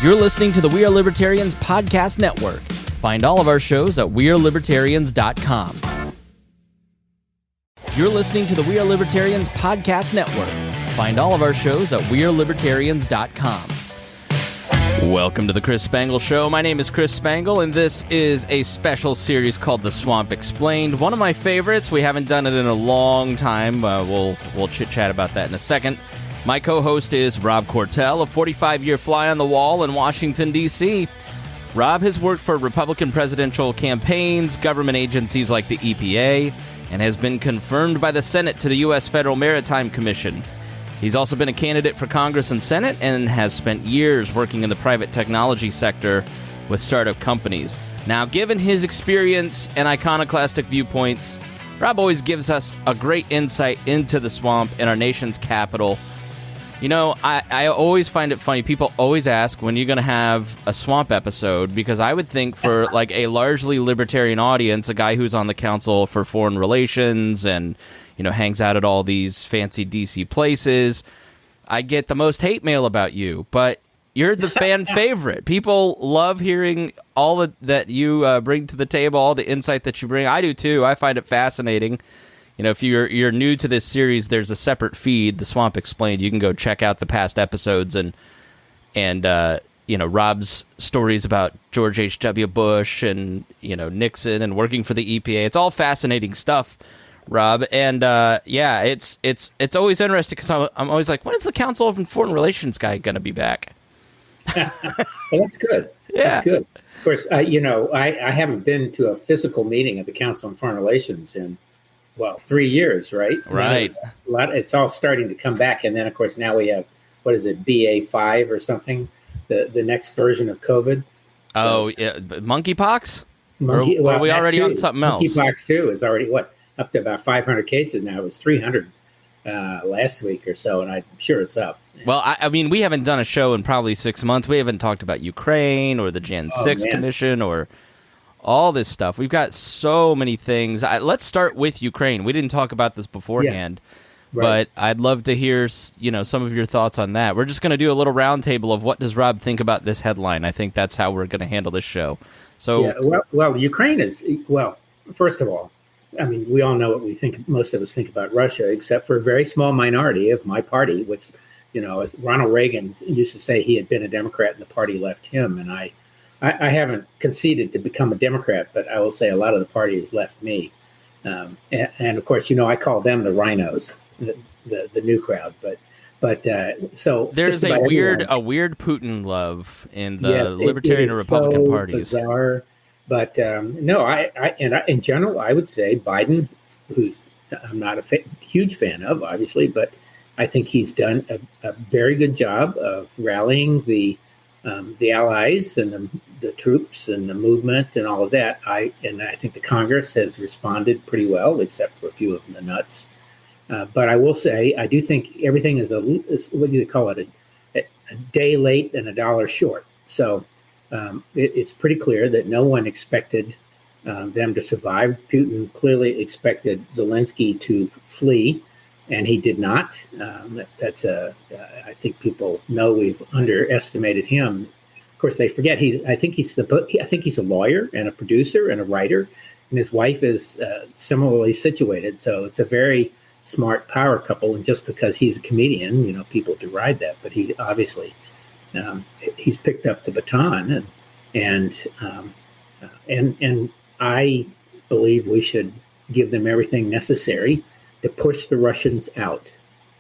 You're listening to the We Are Libertarians podcast network. Find all of our shows at wearelibertarians.com. You're listening to the We Are Libertarians podcast network. Find all of our shows at wearelibertarians.com. Welcome to the Chris Spangle Show. My name is Chris Spangle, and this is a special series called The Swamp Explained. One of my favorites. We haven't done it in a long time. We'll chit-chat about that in a second. My co-host is Rob Quartel, a 45-year fly on the wall in Washington, D.C. Rob has worked for Republican presidential campaigns, government agencies like the EPA, and has been confirmed by the Senate to the Us Federal Maritime Commission. He's also been a candidate for Congress and Senate and has spent years working in the private technology sector with startup companies. Now, given his experience and iconoclastic viewpoints, Rob always gives us a great insight into the swamp in our nation's capital. You know, I always find it funny. People always ask when you're going to have a swamp episode, because I would think for like a largely libertarian audience, a guy who's on the Council for Foreign Relations and, you know, hangs out at all these fancy DC places, I get the most hate mail about you. But you're the fan favorite. People love hearing all that you bring to the table, all the insight that you bring. I do too. I find it fascinating. You know, if you're new to this series, there's a separate feed, The Swamp Explained. You can go check out the past episodes and you know, Rob's stories about George H.W. Bush and, you know, Nixon and working for the EPA. It's all fascinating stuff, Rob. And yeah, it's always interesting because I'm always like, when is the Council of Foreign Relations guy going to be back? Well, that's good. Yeah. That's good. Of course, you know, I haven't been to a physical meeting of the Council on Foreign Relations in 3 years, right? Right. It's all starting to come back. And then, of course, now we have, what is it, BA5 or something, the next version of COVID. Oh, yeah. Monkeypox? Or are we already on something else? Monkeypox, too, is already, up to about 500 cases now. It was 300 last week or so, and I'm sure it's up. Well, I mean, we haven't done a show in probably 6 months. We haven't talked about Ukraine or the Jan 6 Commission or all this stuff. We've got so many things. Let's start with Ukraine. We didn't talk about this beforehand, but I'd love to hear, you know, some of your thoughts on that. We're just going to do a little roundtable of what does Rob think about this headline. I think that's how we're going to handle this show. So, well, Ukraine is, first of all, I mean, we all know what we think. Most of us think about Russia, except for a very small minority of my party, which, you know, as Ronald Reagan used to say, he had been a Democrat and the party left him, and I haven't conceded to become a Democrat, but I will say a lot of the party has left me. And of course, you know, I call them the rhinos, the new crowd. But so there's a weird Putin love in the Libertarian and Republican parties. Bizarre. But no, in general, I would say Biden, who's I'm not a huge fan of, obviously, but I think he's done a very good job of rallying the allies and the troops and the movement and all of that. I think the Congress has responded pretty well, except for a few of the nuts. But I will say, I do think everything is what do you call it? A day late and a dollar short. So it's pretty clear that no one expected them to survive. Putin clearly expected Zelensky to flee, and he did not. I think people know we've underestimated him. Of course, they forget I think he's a lawyer and a producer and a writer, and his wife is similarly situated. So it's a very smart power couple. And just because he's a comedian, you know, people deride that, but he obviously he's picked up the baton, and I believe we should give them everything necessary to push the Russians out.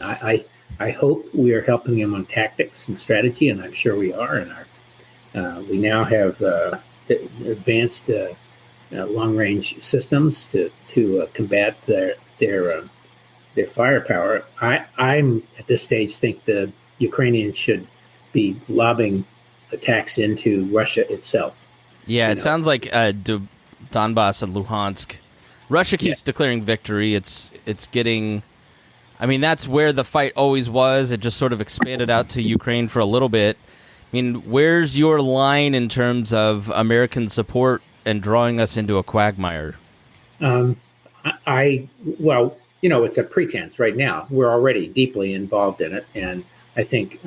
I hope we are helping them on tactics and strategy, and I'm sure we are. And we now have advanced long-range systems to combat their firepower. I'm at this stage think the Ukrainians should be lobbing attacks into Russia itself. Yeah, it sounds like Donbass and Luhansk. Russia keeps declaring victory. It's getting. I mean, that's where the fight always was. It just sort of expanded out to Ukraine for a little bit. I mean, where's your line in terms of American support and drawing us into a quagmire? Well, you know, it's a pretense right now. We're already deeply involved in it, and I think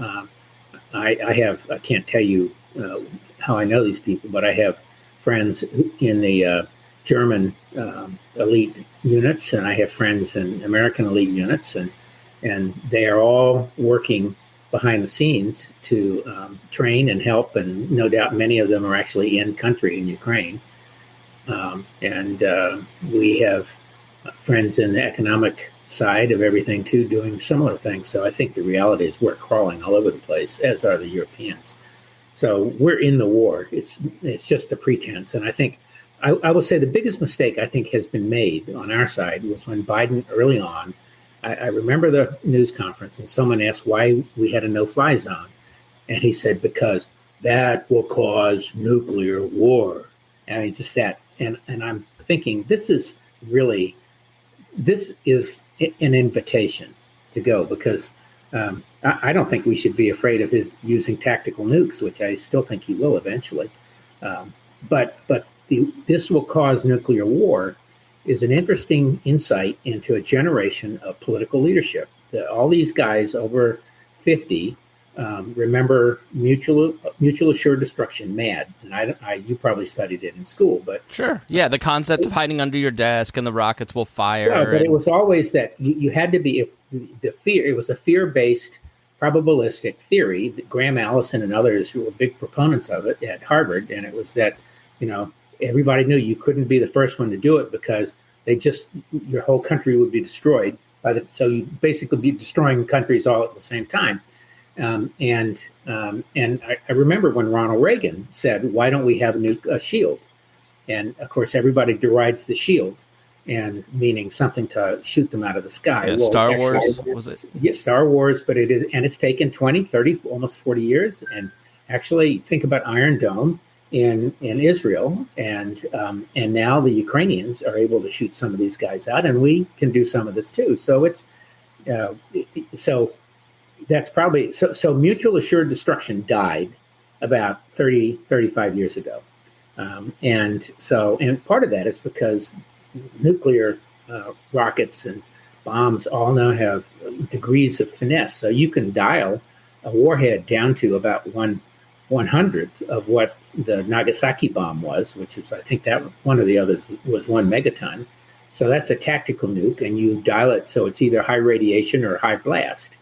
I can't tell you how I know these people, but I have friends in the German elite units, and I have friends in American elite units, and they are all working behind the scenes to train and help, and no doubt many of them are actually in country in Ukraine. And we have friends in the economic side of everything too, doing similar things. So I think the reality is we're crawling all over the place, as are the Europeans. So we're in the war. It's just a pretense. And I think I will say the biggest mistake I think has been made on our side was when Biden early on. I remember the news conference, and someone asked why we had a no-fly zone, and he said because that will cause nuclear war. And he just that, and I'm thinking this is an invitation to go, because I don't think we should be afraid of his using tactical nukes, which I still think he will eventually. But this will cause nuclear war is an interesting insight into a generation of political leadership. All these guys over 50 remember mutual assured destruction, MAD, and you probably studied it in school, but sure, yeah, the concept of hiding under your desk and the rockets will fire. Well, but it was always that you had to be, if the fear, it was a fear-based probabilistic theory that Graham Allison and others who were big proponents of it at Harvard, and it was that everybody knew you couldn't be the first one to do it because your whole country would be destroyed so you basically be destroying countries all at the same time. And I remember when Ronald Reagan said, "Why don't we have a shield?" And of course, everybody derides the shield, and meaning something to shoot them out of the sky. Yeah, well, Star Wars was it? Yeah, Star Wars, but it is, and it's taken 20, 30, almost 40 years. And actually, think about Iron Dome in Israel, and now the Ukrainians are able to shoot some of these guys out, and we can do some of this too. So it's that's probably so mutual assured destruction died about 35 years ago. And part of that is because nuclear rockets and bombs all now have degrees of finesse. So you can dial a warhead down to about 1/100th of what the Nagasaki bomb was, which was, I think that one of the others was 1 megaton. So that's a tactical nuke, and you dial it so it's either high radiation or high blast.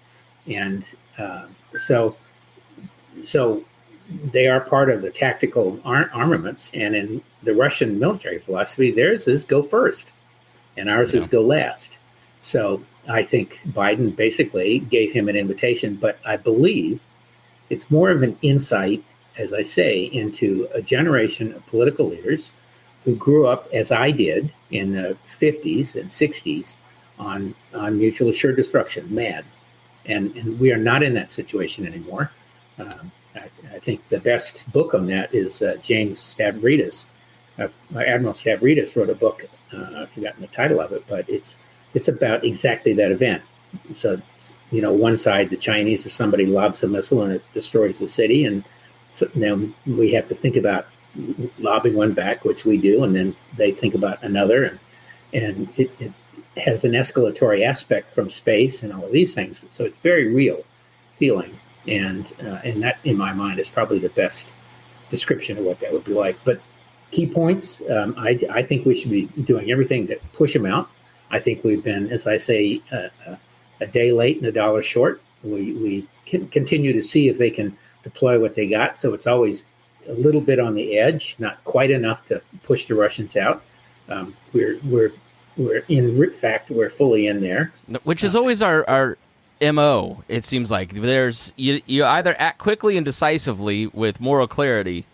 And so they are part of the tactical armaments. And in the Russian military philosophy, theirs is go first, and ours is go last. So I think Biden basically gave him an invitation, but I believe it's more of an insight, as I say, into a generation of political leaders who grew up, as I did, in the 50s and 60s on mutual assured destruction, MAD. And we are not in that situation anymore. I think the best book on that is James Stavridis. Admiral Stavridis wrote a book. I've forgotten the title of it, but it's about exactly that event. So, one side, the Chinese or somebody lobs a missile and it destroys the city, and so then we have to think about lobbing one back, which we do, and then they think about another, and it has an escalatory aspect from space and all of these things. So it's very real feeling, and that, in my mind, is probably the best description of what that would be like. But key points, I think we should be doing everything to push them out. I think we've been, as I say, a day late and a dollar short. We can continue to see if they can deploy what they got. So it's always a little bit on the edge, not quite enough to push the Russians out. We're in fact, we're fully in there. Which is always our MO, it seems like. You either act quickly and decisively with moral clarity,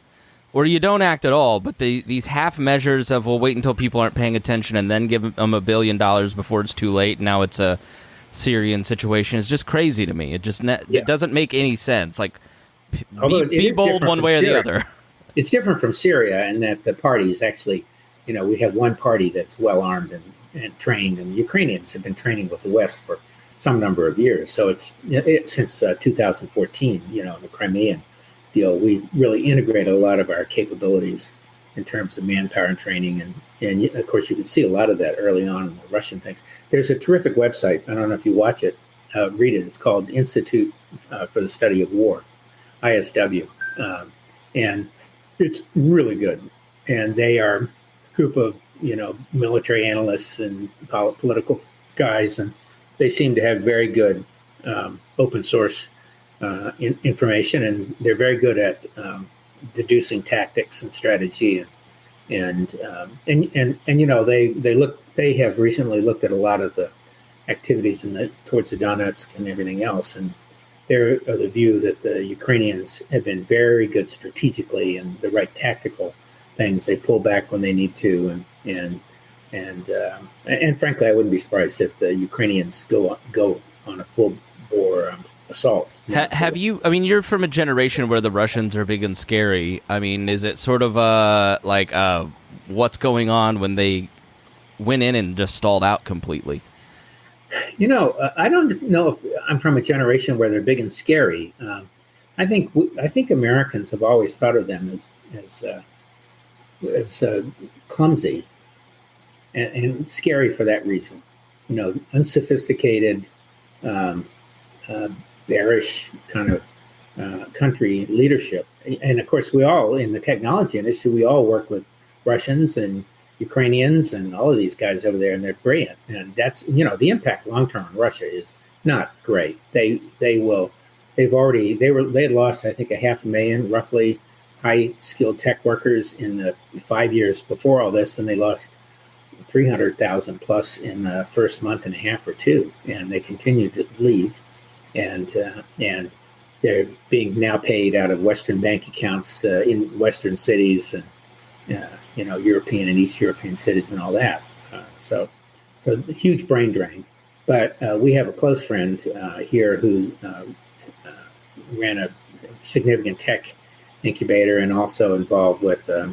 or you don't act at all. But these half measures of, we'll wait until people aren't paying attention and then give them $1 billion before it's too late. Now it's a Syrian situation. Is just crazy to me. It just it doesn't make any sense. Like, be bold one way or the other. It's different from Syria in that the party is actually, we have one party that's well armed and trained, and the Ukrainians have been training with the West for some number of years. So it's since 2014, the Crimean deal, we've really integrated a lot of our capabilities in terms of manpower and training. And of course, you can see a lot of that early on in the Russian things. There's a terrific website. I don't know if you watch it, read it. It's called Institute for the Study of War, ISW. and it's really good. And they are a group of military analysts and political guys, and they seem to have very good open source information, and they're very good at deducing tactics and strategy, and they have recently looked at a lot of the activities towards the Donetsk and everything else, and they're of the view that the Ukrainians have been very good strategically and the right tactical things. They pull back when they need to, and frankly, I wouldn't be surprised if the Ukrainians go on a full bore assault. Have you? I mean, you're from a generation where the Russians are big and scary. I mean, is it sort of what's going on when they went in and just stalled out completely? I don't know if I'm from a generation where they're big and scary. I think Americans have always thought of them as clumsy and scary for that reason. Unsophisticated, bearish kind of country leadership. And of course, we all in the technology industry, we all work with Russians and Ukrainians and all of these guys over there, and they're brilliant. And that's, the impact long term on Russia is not great. They had lost, I think, 500,000 roughly high skilled tech workers in the 5 years before all this, and they lost 300,000 plus in the first month and a half or two, and they continue to leave, and they're being now paid out of Western bank accounts in Western cities, and European and East European cities and all that. So a huge brain drain. But we have a close friend here who ran a significant tech incubator and also involved with a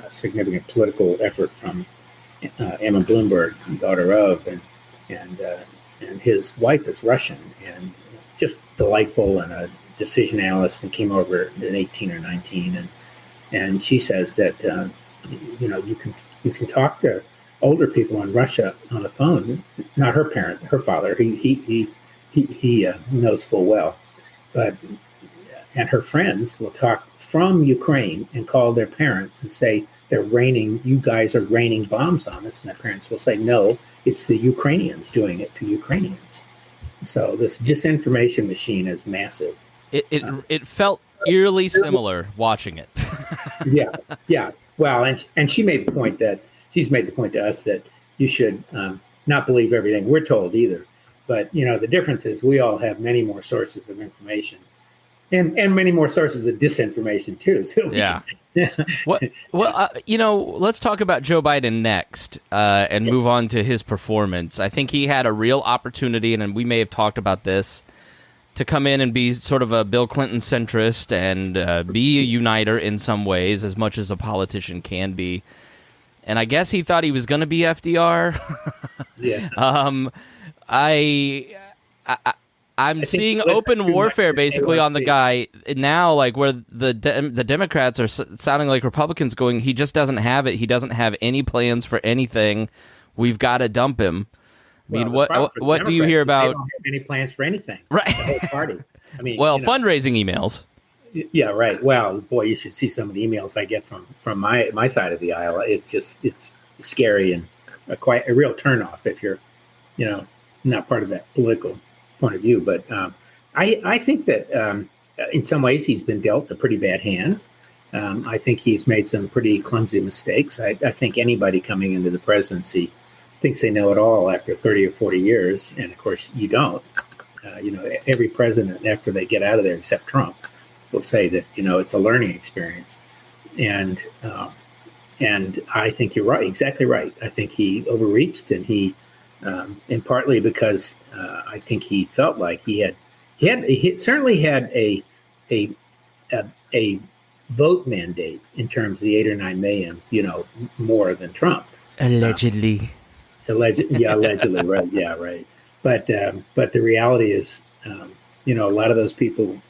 significant political effort from Emma Bloomberg, daughter of, and his wife is Russian and just delightful and a decision analyst, and came over at 18 or 19, and she says that you can talk to older people in Russia on the phone. Not her parent, her father. He knows full well, and her friends will talk from Ukraine and call their parents and say you guys are raining bombs on us, and their parents will say, no, it's the Ukrainians doing it to Ukrainians. So this disinformation machine is massive. It felt eerily similar watching it. Yeah. Well, and she's made the point to us that you should not believe everything we're told either. But the difference is we all have many more sources of information, and many more sources of disinformation too. So yeah. Let's talk about Joe Biden next and move on to his performance. I think he had a real opportunity, and we may have talked about this, to come in and be sort of a Bill Clinton centrist and be a uniter in some ways, as much as a politician can be. And I guess he thought he was going to be FDR. Yeah. I'm seeing open warfare basically on the guy now, like where the Democrats are sounding like Republicans, going, he just doesn't have it. He doesn't have any plans for anything. We've got to dump him. I mean, what do you hear about? They don't have any plans for anything. Right. The whole party. I mean, fundraising emails. Yeah, right. Well, boy, you should see some of the emails I get from my side of the aisle. It's scary and quite a real turnoff if you're, not part of that political point of view. But I think that in some ways he's been dealt a pretty bad hand. I think he's made some pretty clumsy mistakes. I think anybody coming into the presidency thinks they know it all after 30 or 40 years. And of course you don't. Every president after they get out of there, except Trump, will say that, it's a learning experience. And I think you're right, exactly right. I think he overreached, and and partly because I think he felt like he certainly had a vote mandate in terms of the 8 or 9 million, more than Trump. Allegedly. Allegedly, right? Yeah, right. But the reality is, a lot of those people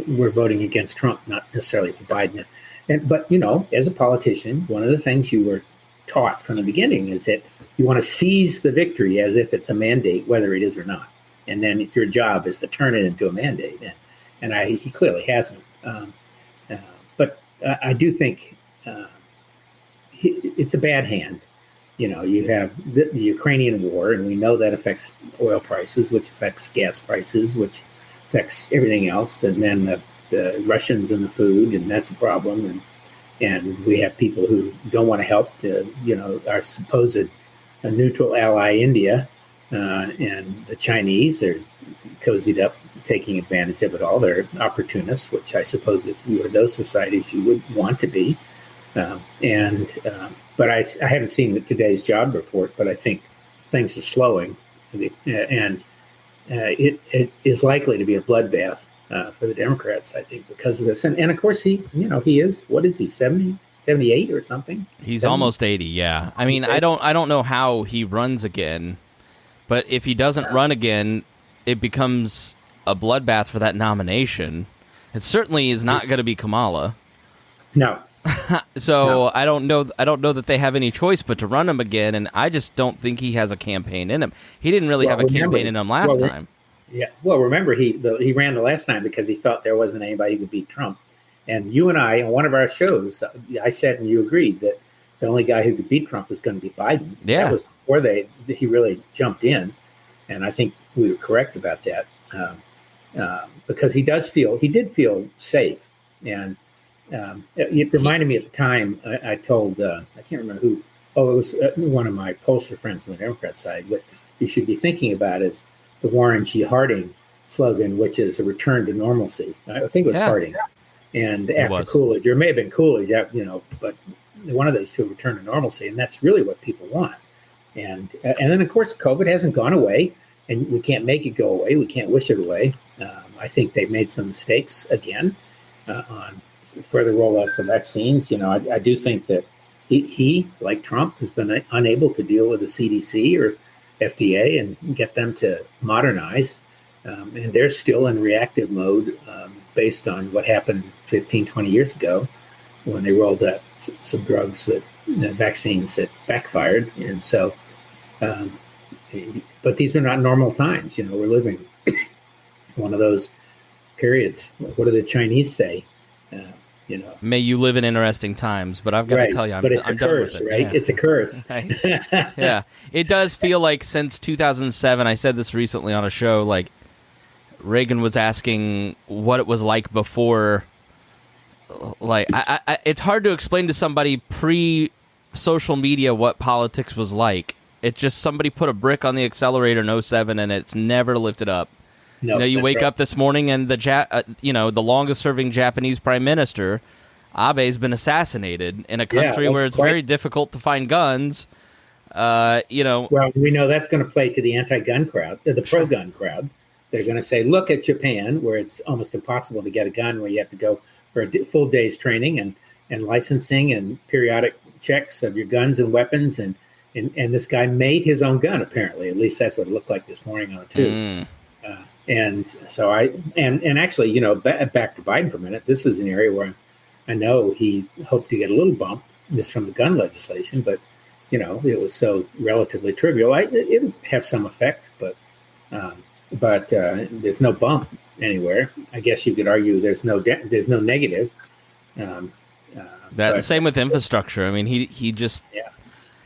were voting against Trump, not necessarily for Biden. But as a politician, one of the things you were taught from the beginning is that you want to seize the victory as if it's a mandate, whether it is or not. And then your job is to turn it into a mandate. And he clearly hasn't. I do think it's a bad hand. You have the Ukrainian war, and we know that affects oil prices, which affects gas prices, which affects everything else. And then the Russians and the food, and that's a problem. And we have people who don't want to help, our supposed neutral ally, India, and the Chinese are cozied up, taking advantage of it all. They're opportunists, which I suppose if you were those societies, you would want to be. But I haven't seen today's job report, but I think things are slowing, and it is likely to be a bloodbath for the Democrats, I think, because of this. And of course, he is, what is he, 70, 78 or something? He's 70? Almost 80, yeah. I mean, I don't know how he runs again, but if he doesn't run again, it becomes a bloodbath for that nomination. It certainly is not going to be Kamala. No. So I don't know that they have any choice but to run him again, and I just don't think he has a campaign in him. He didn't really have a campaign in him last time. Yeah. Well, remember he ran the last time because he felt there wasn't anybody who could beat Trump. And you and I, on one of our shows, I said, and you agreed, that the only guy who could beat Trump was going to be Biden. Yeah. That was before he really jumped in, and I think we were correct about that because he did feel safe. And it reminded me at the time, I told, I can't remember who, it was one of my pollster friends on the Democrat side. What you should be thinking about is the Warren G. Harding slogan, which is a return to normalcy. I think it was Harding. And after Coolidge, or it may have been Coolidge, but one of those two, return to normalcy. And that's really what people want. And then, of course, COVID hasn't gone away, and we can't make it go away. We can't wish it away. I think they've made some mistakes again on further rollouts of vaccines. I do think that he, like Trump, has been unable to deal with the CDC or FDA and get them to modernize. And they're still in reactive mode based on what happened 15, 20 years ago when they rolled out some drugs vaccines that backfired. And so, but these are not normal times. We're living one of those periods. What do the Chinese say? May you live in interesting times, but I've got to tell you, I'm a curse, right? Yeah. It's a curse. Right? Yeah, it does feel like since 2007. I said this recently on a show. Like Reagan was asking what it was like before. Like, it's hard to explain to somebody pre-social media what politics was like. It just somebody put a brick on the accelerator in 2007, and it's never lifted up. No, you wake up this morning and the longest-serving Japanese prime minister, Abe's been assassinated in a country where it's very difficult to find guns. Well, we know that's going to play to the anti-gun crowd, the pro-gun crowd. They're going to say, look at Japan, where it's almost impossible to get a gun, where you have to go for a full day's training and licensing and periodic checks of your guns and weapons. And this guy made his own gun, apparently. At least that's what it looked like this morning on the tube. And so actually, back to Biden for a minute, this is an area where I know he hoped to get a little bump just from the gun legislation, but, it was so relatively trivial. It'll have some effect, but there's no bump anywhere. I guess you could argue there's no negative. Same with infrastructure. I mean, he just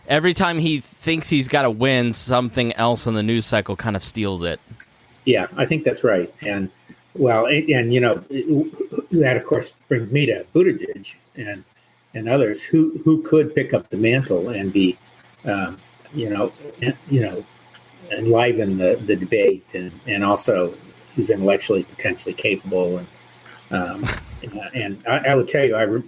every time he thinks he's got to win, something else in the news cycle kind of steals it. Yeah, I think that's right. And that of course brings me to Buttigieg and others who could pick up the mantle and be, enliven the debate and also who's intellectually potentially capable. And I would tell you,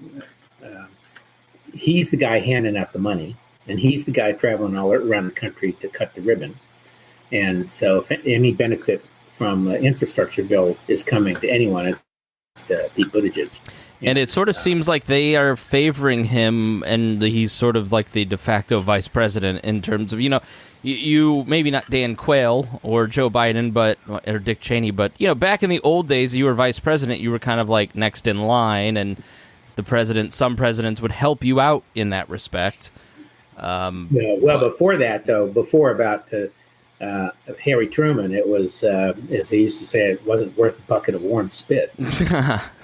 he's the guy handing out the money, and he's the guy traveling all around the country to cut the ribbon. And so if any benefit from the infrastructure bill is coming to anyone, it's to Pete Buttigieg. And it sort of seems like they are favoring him, and he's sort of like the de facto vice president in terms of, you maybe not Dan Quayle or Joe Biden, or Dick Cheney, but, back in the old days, you were vice president, you were kind of like next in line, and some presidents would help you out in that respect. Before that, though, about Harry Truman, it was, as he used to say, it wasn't worth a bucket of warm spit.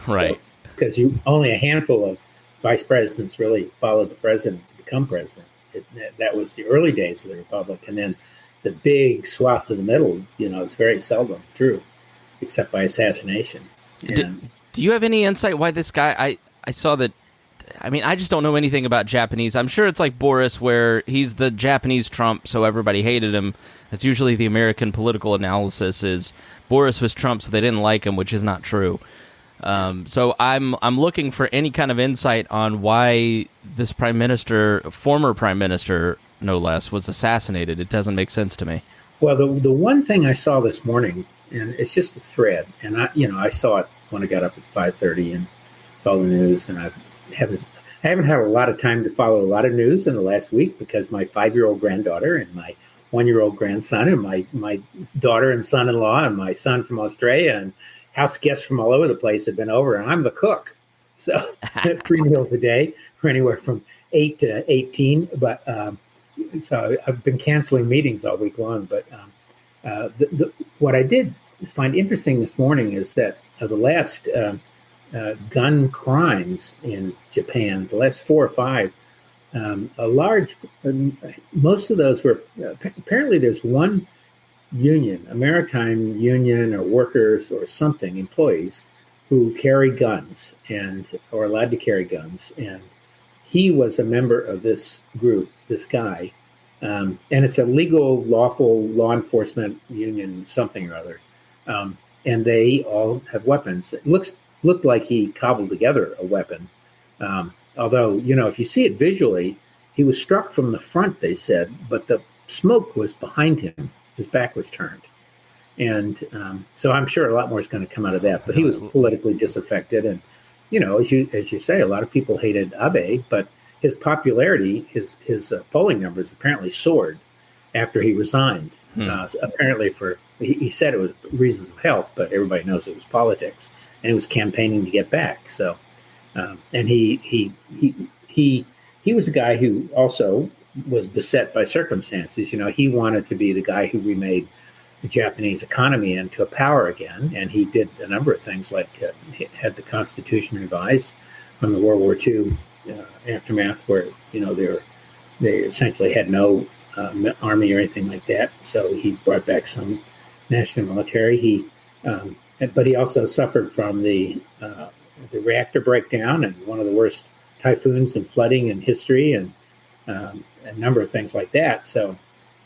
Right. because you only a handful of vice presidents really followed the president to become president. That was the early days of the republic, and then the big swath of the middle, it's very seldom true, except by assassination. Do you have any insight why this guy? I saw that. I mean, I just don't know anything about Japanese. I'm sure it's like Boris, where he's the Japanese Trump, so everybody hated him. That's usually the American political analysis is Boris was Trump, so they didn't like him, which is not true. So I'm looking for any kind of insight on why this former prime minister, no less, was assassinated. It doesn't make sense to me. Well, the one thing I saw this morning, and it's just a thread, and I saw it when I got up at 5:30 and saw the news, and I haven't had a lot of time to follow a lot of news in the last week because my 5-year-old granddaughter and my 1-year-old grandson and my daughter and son-in-law and my son from Australia and house guests from all over the place have been over, and I'm the cook. So 3 meals a day for anywhere from 8 to 18. But so I've been canceling meetings all week long. But what I did find interesting this morning is that the last gun crimes in Japan, the last 4 or 5, most of those were, apparently there's one union, a maritime union or workers or something, employees, who carry guns and are allowed to carry guns. And he was a member of this group, this guy. And it's a legal, lawful law enforcement union, something or other. And they all have weapons. It looked like he cobbled together a weapon. Although, if you see it visually, he was struck from the front, they said, but the smoke was behind him. His back was turned. And so I'm sure a lot more is going to come out of that. But he was politically disaffected. And, as you say, a lot of people hated Abe, but his popularity, his polling numbers apparently soared after he resigned. Apparently he said it was reasons of health, but everybody knows it was politics. And he was campaigning to get back. So, and he was a guy who also was beset by circumstances. He wanted to be the guy who remade the Japanese economy into a power again, and he did a number of things, like had the Constitution revised from the World War II aftermath, where they essentially had no army or anything like that. So he brought back some national military. But he also suffered from the reactor breakdown and one of the worst typhoons and flooding in history, and a number of things like that. So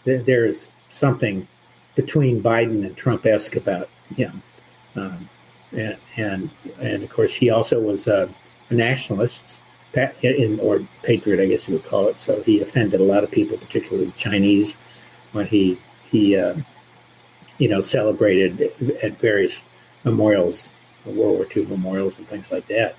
there is something between Biden and Trump-esque about him. And of course, he also was a nationalist, or patriot, I guess you would call it. So he offended a lot of people, particularly Chinese, when he celebrated at various memorials, World War II memorials and things like that.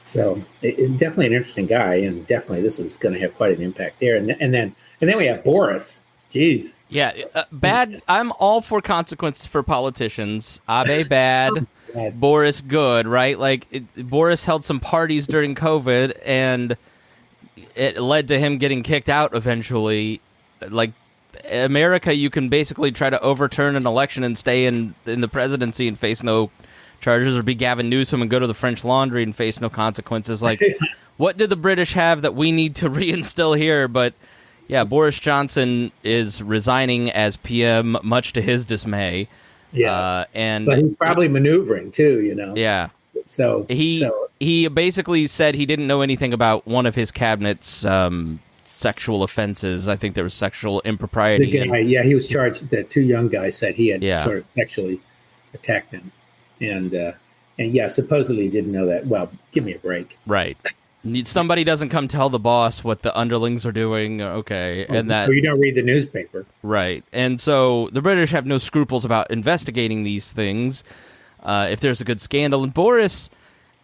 So definitely an interesting guy, and definitely this is going to have quite an impact there. And then we have Boris. Jeez. Yeah, bad. I'm all for consequences for politicians. Abe bad, Boris good, right? Like Boris held some parties during COVID, and it led to him getting kicked out eventually. Like America, you can basically try to overturn an election and stay in the presidency and face no charges, or be Gavin Newsom and go to the French Laundry and face no consequences. Like, what did the British have that we need to reinstill here? But yeah, Boris Johnson is resigning as PM, much to his dismay. Yeah, but he's probably maneuvering too. Yeah. So he basically said he didn't know anything about one of his cabinet's sexual offenses. I think there was sexual impropriety. The guy, he was charged. The 2 young guys said he had sort of sexually attacked them, and supposedly he didn't know that. Well, give me a break. Right. Somebody doesn't come tell the boss what the underlings are doing, okay, and that... Or you don't read the newspaper. Right, and so the British have no scruples about investigating these things if there's a good scandal. And Boris,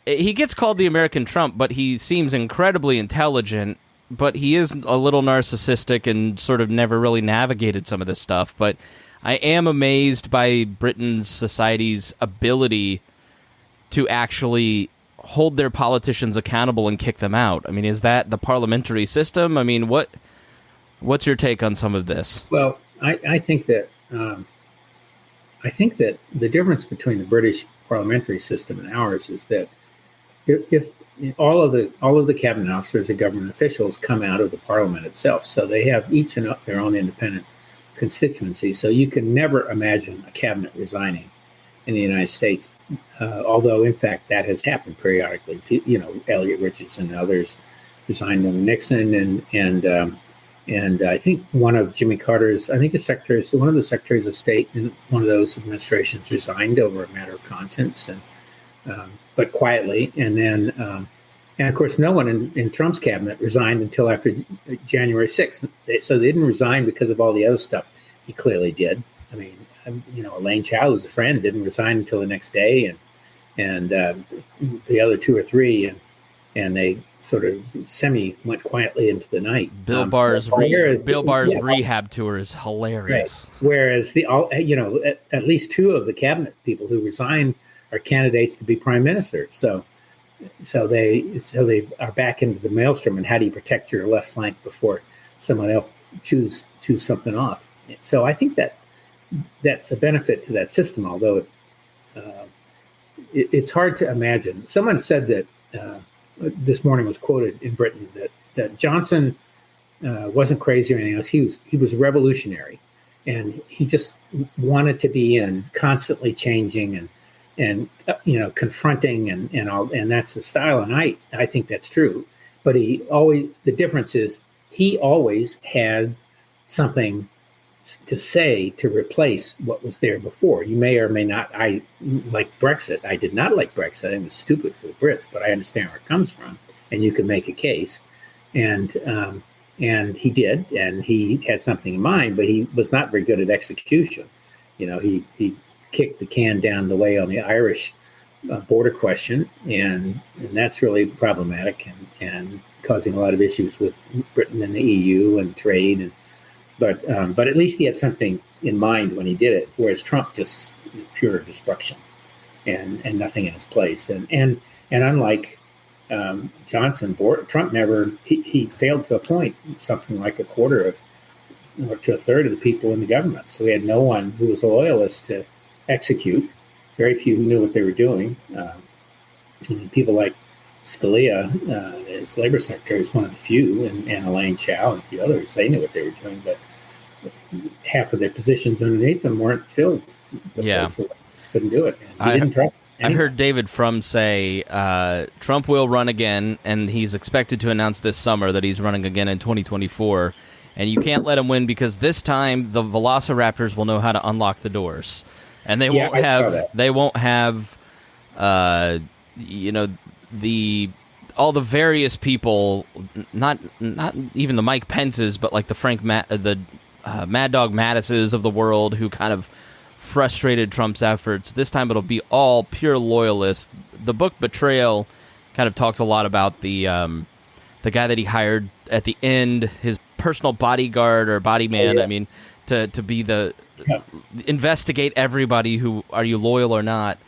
he gets called the American Trump, but he seems incredibly intelligent, but he is a little narcissistic and sort of never really navigated some of this stuff. But I am amazed by Britain's society's ability to actually hold their politicians accountable and kick them out. I mean, is that the parliamentary system? I mean, what's your take on some of this? Well, I think that the difference between the British parliamentary system and ours is that if all of the cabinet officers and government officials come out of the parliament itself, so they have each their own independent constituency. So you can never imagine a cabinet resigning in the United States, although in fact that has happened periodically. Elliot Richardson and others resigned under Nixon, and I think one of Jimmy Carter's, one of the secretaries of state in one of those administrations resigned over a matter of conscience, but quietly. And then, and of course, no one in Trump's cabinet resigned until after January 6th. So they didn't resign because of all the other stuff he clearly did. I mean, Elaine Chao, who's a friend, didn't resign until the next day, and the other two or three, and they sort of went quietly into the night. Bill Barr's rehab tour is hilarious. Right. Whereas at least two of the cabinet people who resigned are candidates to be prime minister. So they are back into the maelstrom. And how do you protect your left flank before someone else choose something off? So I think that's a benefit to that system. Although it's hard to imagine. Someone said that. This morning was quoted in Britain that Johnson wasn't crazy or anything else. He was revolutionary, and he just wanted to be in constantly changing and confronting and all, and that's the style. And I think that's true. But the difference is he always had something to say to replace what was there before. You may or may not. I like Brexit. I did not like Brexit. It was stupid for the Brits, but I understand where it comes from, and you can make a case. And he did, and he had something in mind, but he was not very good at execution. He kicked the can down the way on the Irish border question, and that's really problematic and causing a lot of issues with Britain and the EU and trade. But at least he had something in mind when he did it, whereas Trump just pure destruction and nothing in his place. And unlike Johnson, Trump he failed to appoint something like a quarter or to a third of the people in the government. So he had no one who was a loyalist to execute. Very few who knew what they were doing. People like Scalia, as labor secretary, was one of the few, and Elaine Chao and a few others. They knew what they were doing, but half of their positions underneath them weren't filled. Because they couldn't do it. And he didn't trust anyone. I heard David Frum say Trump will run again, and he's expected to announce this summer that he's running again in 2024. And you can't let him win because this time the Velociraptors will know how to unlock the doors, and they won't have all the various people, not even the Mike Pences, but like the Mad Dog Mattises of the world who kind of frustrated Trump's efforts. This time it'll be all pure loyalists. The book Betrayal kind of talks a lot about the guy that he hired at the end, his personal bodyguard or body man. I mean, to be investigate everybody who are you loyal or not.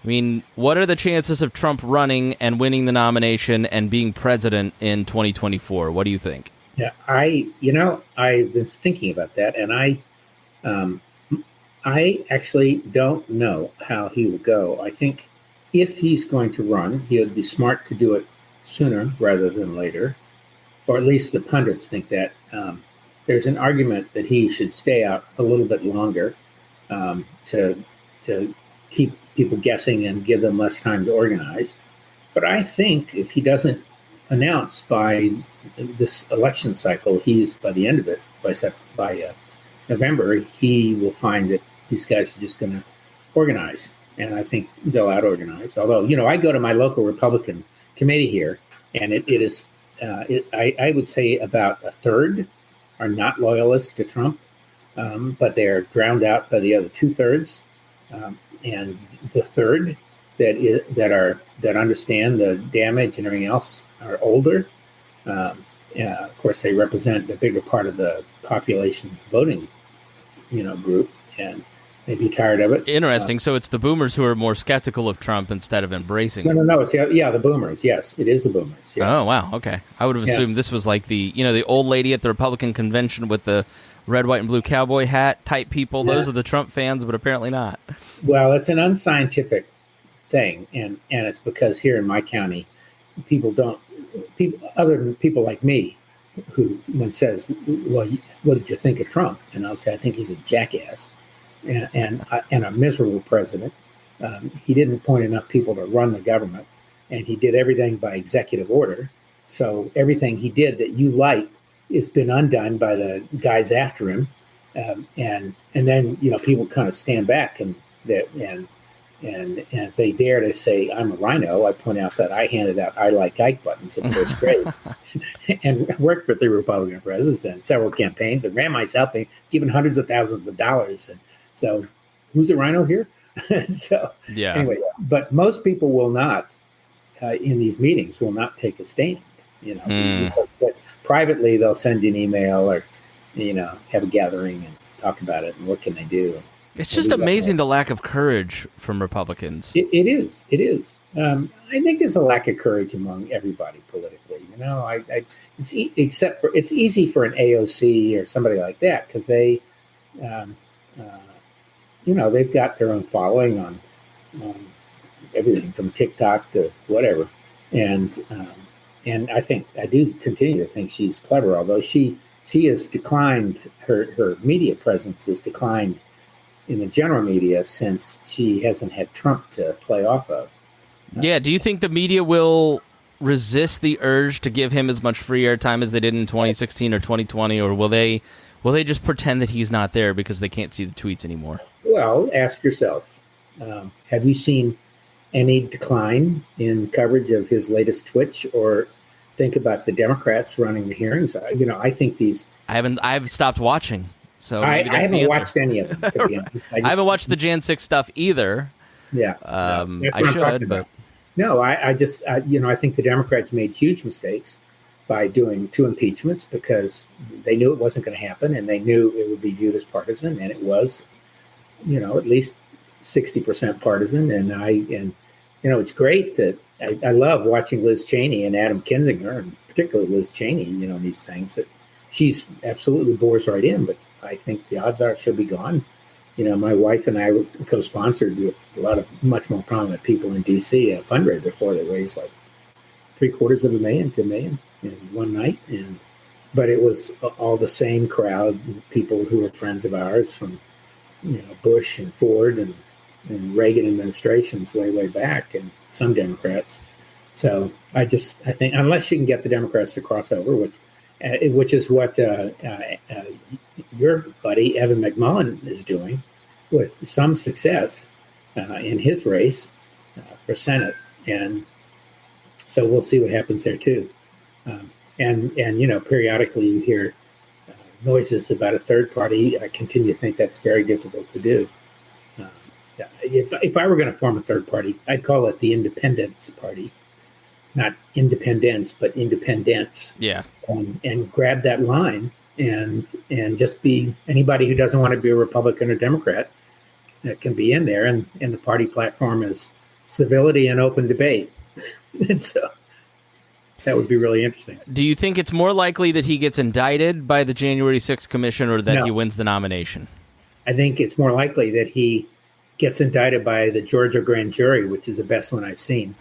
I mean, what are the chances of Trump running and winning the nomination and being president in 2024? What do you think? Yeah, I was thinking about that, and I actually don't know how he will go. I think if he's going to run, he would be smart to do it sooner rather than later, or at least the pundits think that. There's an argument that he should stay out a little bit longer to keep people guessing and give them less time to organize. But I think if he doesn't announce by this election cycle, by the end of it, by November, he will find that these guys are just going to organize. And I think they'll out-organize. Although, I go to my local Republican committee here, and it is, I would say about a third are not loyalists to Trump, but they're drowned out by the other two-thirds. And the third that understand the damage and everything else are older. Of course, they represent a bigger part of the population's voting, group, and they'd be tired of it. Interesting. So it's the boomers who are more skeptical of Trump instead of embracing him. No. It's the boomers. Yes, it is the boomers. Yes. Oh, wow. Okay. I would have assumed this was like the old lady at the Republican convention with the red, white, and blue cowboy hat type people. Yeah. Those are the Trump fans, but apparently not. Well, it's an unscientific thing, and it's because here in my county, people other than people like me, who when says, "Well, what did you think of Trump?" and I'll say, "I think he's a jackass and a miserable president. He didn't appoint enough people to run the government, and he did everything by executive order. So everything he did that you like has been undone by the guys after him." And then people kind of stand back and if they dare to say I'm a rhino, I point out that I handed out "I like Ike" buttons in first grade and worked for 3 Republican presidents and several campaigns and ran myself and given hundreds of thousands of dollars. And so, who's a rhino here? So yeah. Anyway, but most people will not in these meetings will not take a stand. But privately they'll send you an email or have a gathering and talk about it and what can they do. It's just amazing the lack of courage from Republicans. It is. I think there's a lack of courage among everybody politically. It's easy for an AOC or somebody like that because they, they've got their own following on everything from TikTok to whatever, and I do continue to think she's clever, although she has declined her media presence has declined in the general media since she hasn't had Trump to play off of. Yeah, do you think the media will resist the urge to give him as much free airtime as they did in 2016 or 2020, or will they just pretend that he's not there because they can't see the tweets anymore? Well, ask yourself, have you seen any decline in coverage of his latest Twitch, or think about the Democrats running the hearings? I think these... I've stopped watching. So I haven't watched any of them, to be honest. I haven't watched the Jan 6 stuff either. Yeah. I should, but... No, I think the Democrats made huge mistakes by doing 2 impeachments because they knew it wasn't going to happen and they knew it would be viewed as partisan, and it was, at least 60% partisan. And it's great that I love watching Liz Cheney and Adam Kinzinger, and particularly Liz Cheney, these things that she's absolutely bores right in, but I think the odds are she'll be gone. My wife and I co-sponsored with a lot of much more prominent people in D.C. a fundraiser for that raised like $750,000 to $1 million in one night. But it was all the same crowd, people who were friends of ours from, Bush and Ford and Reagan administrations way back, and some Democrats. So I think unless you can get the Democrats to cross over, which is what your buddy Evan McMullin is doing with some success in his race for Senate, and so we'll see what happens there too. And periodically you hear noises about a third party. I continue to think that's very difficult to do. If I were going to form a third party, I'd call it the Independence Party. Not independence, but independence. Yeah. And grab that line and just be anybody who doesn't want to be a Republican or Democrat that can be in there. And the party platform is civility and open debate. And so that would be really interesting. Do you think it's more likely that he gets indicted by the January 6th commission or that No. he wins the nomination? I think it's more likely that he gets indicted by the Georgia grand jury, which is the best one I've seen,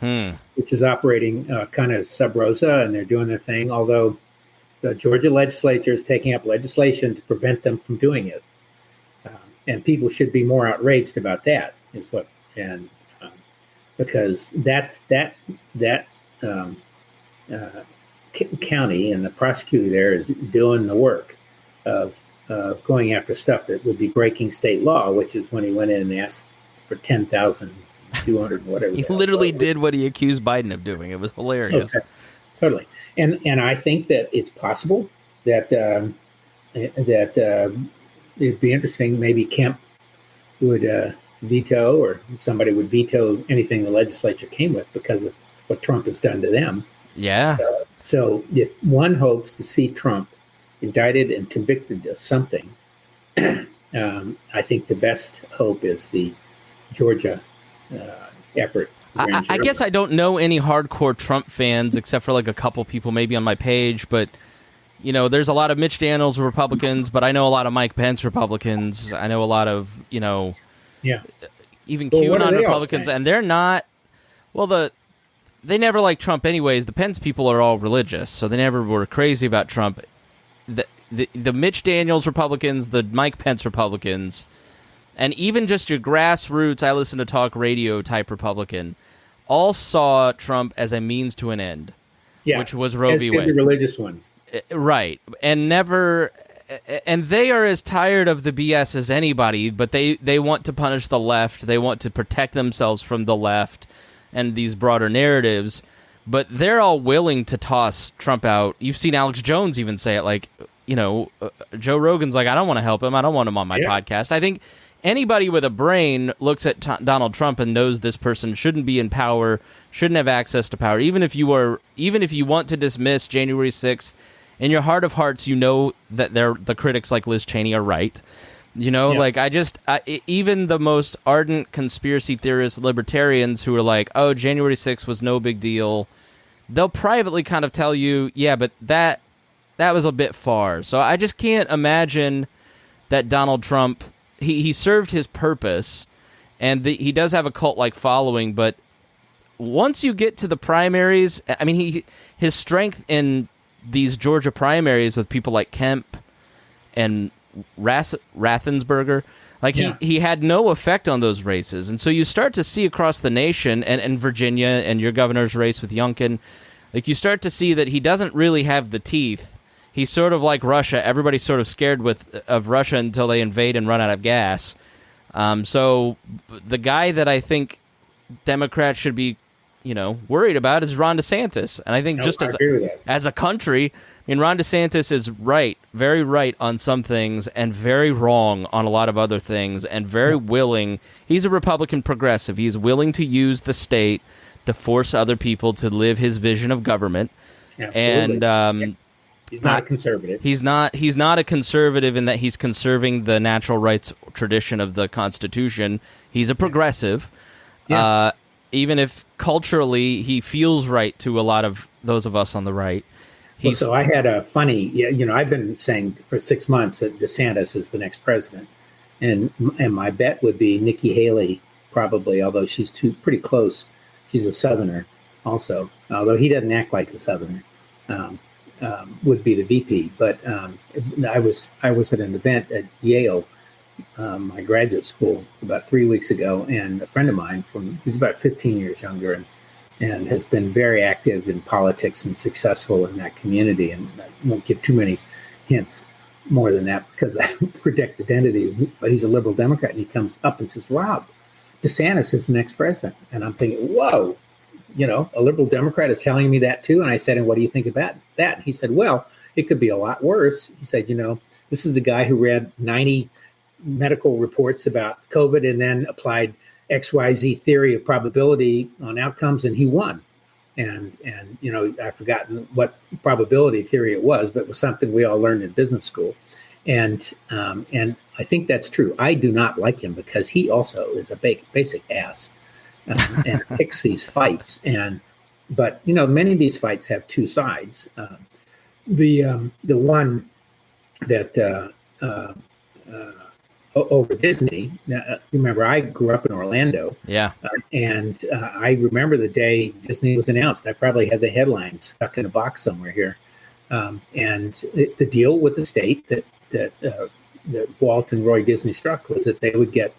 which is operating kind of sub rosa, and they're doing their thing, although the Georgia legislature is taking up legislation to prevent them from doing it. And people should be more outraged about that, because that's county and the prosecutor there is doing the work of going after stuff that would be breaking state law, which is when he went in and asked for 10,200 whatever. He literally did what he accused Biden of doing. It was hilarious. Okay. Totally. And I think that it's possible that it'd be interesting. Maybe Kemp would veto, or somebody would veto anything the legislature came with because of what Trump has done to them. Yeah. So if one hopes to see Trump indicted and convicted of something, I think the best hope is the Georgia effort. I guess I don't know any hardcore Trump fans except for like a couple people maybe on my page, but there's a lot of Mitch Daniels Republicans, but I know a lot of Mike Pence Republicans. I know a lot of, even QAnon Republicans, and they're not Well, they never liked Trump anyways. The Pence people are all religious, so they never were crazy about Trump. The Mitch Daniels Republicans, the Mike Pence Republicans, and even just your grassroots, I listen to talk radio type Republican, all saw Trump as a means to an end, which was Roe v. Wade. The religious ones. Right. And they are as tired of the BS as anybody, but they want to punish the left. They want to protect themselves from the left and these broader narratives, but they're all willing to toss Trump out. You've seen Alex Jones even say it, like, Joe Rogan's like, I don't want to help him. I don't want him on my podcast. I think anybody with a brain looks at Donald Trump and knows this person shouldn't be in power, shouldn't have access to power. Even if you want to dismiss January 6th, in your heart of hearts, you know that the critics like Liz Cheney are right. Like even the most ardent conspiracy theorists, libertarians who are like, oh, January 6th was no big deal, they'll privately kind of tell you, yeah, but that was a bit far. So I just can't imagine that Donald Trump, he served his purpose, and he does have a cult-like following, but once you get to the primaries, I mean, his strength in these Georgia primaries with people like Kemp and Raffensperger, he had no effect on those races. And so you start to see across the nation and Virginia and your governor's race with Youngkin, like you start to see that he doesn't really have the teeth. He's sort of like Russia. Everybody's sort of scared of Russia until they invade and run out of gas. So the guy that I think Democrats should be, worried about is Ron DeSantis. And I think as a country, I mean, Ron DeSantis is right, very right on some things and very wrong on a lot of other things, and very willing. He's a Republican progressive. He's willing to use the state to force other people to live his vision of government. Absolutely. And he's not a conservative. He's not a conservative in that he's conserving the natural rights tradition of the Constitution. He's a progressive. Yeah. Even if culturally he feels right to a lot of those of us on the right. So I had a funny, I've been saying for 6 months that DeSantis is the next president. And my bet would be Nikki Haley, probably, although she's pretty close. She's a Southerner also, although he doesn't act like a Southerner, would be the VP. But I was at an event at Yale, my graduate school, about 3 weeks ago, and a friend of mine who's about 15 years younger and has been very active in politics and successful in that community. And I won't give too many hints more than that because I predict identity, but he's a liberal Democrat, and he comes up and says, Rob, DeSantis is the next president. And I'm thinking, whoa, a liberal Democrat is telling me that too. And I said, and what do you think about that? And he said, well, it could be a lot worse. He said, this is a guy who read 90 medical reports about COVID and then applied XYZ theory of probability on outcomes, and he won. And I've forgotten what probability theory it was, but it was something we all learned in business school. And I think that's true. I do not like him because he also is a basic ass and picks these fights. But many of these fights have two sides. The one that over Disney. Now, remember, I grew up in Orlando. Yeah. And I remember the day Disney was announced. I probably had the headlines stuck in a box somewhere here. And the deal with the state that Walt and Roy Disney struck was that they would get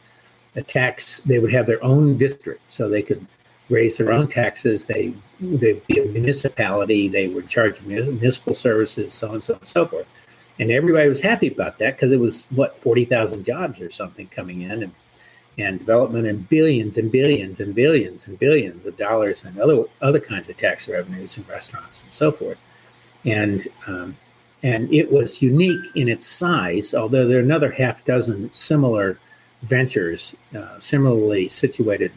a tax. They would have their own district, so they could raise their own taxes. They'd be a municipality. They would charge municipal services, so on and so on and so forth. And everybody was happy about that because it was 40,000 jobs or something coming in, and development, and billions and billions and billions and billions of dollars, and other kinds of tax revenues and restaurants and so forth. And it was unique in its size, although there are another half dozen similar ventures, similarly situated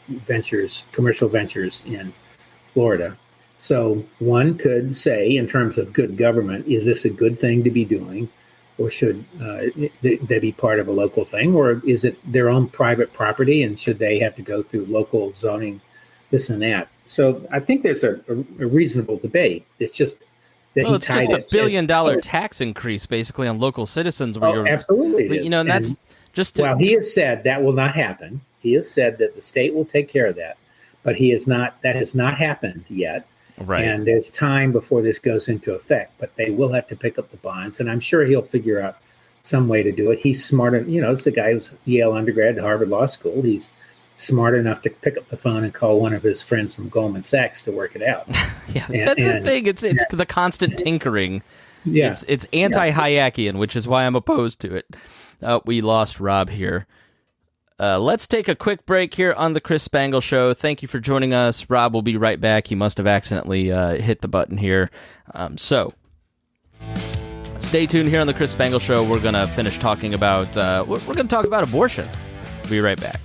ventures, commercial ventures in Florida. So one could say, in terms of good government, is this a good thing to be doing, or should they be part of a local thing, or is it their own private property, and should they have to go through local zoning, this and that? So I think there's a reasonable debate. It's just that it's just $1 billion tax increase, basically, on local citizens. Absolutely, it is. And that's just he has said that will not happen. He has said that the state will take care of that. but that has not happened yet. Right. And there's time before this goes into effect, but they will have to pick up the bonds. And I'm sure he'll figure out some way to do it. He's smart. It's the guy who's Yale undergrad, Harvard Law School. He's smart enough to pick up the phone and call one of his friends from Goldman Sachs to work it out. That's the thing. It's the constant tinkering. Yeah. It's anti-Hayekian, which is why I'm opposed to it. We lost Rob here. Let's take a quick break here on the Chris Spangle Show. Thank you for joining us. Rob will be right back. He must have accidentally hit the button here. So stay tuned here on the Chris Spangle Show. We're going to finish talking about we're going to talk about abortion. We'll be right back.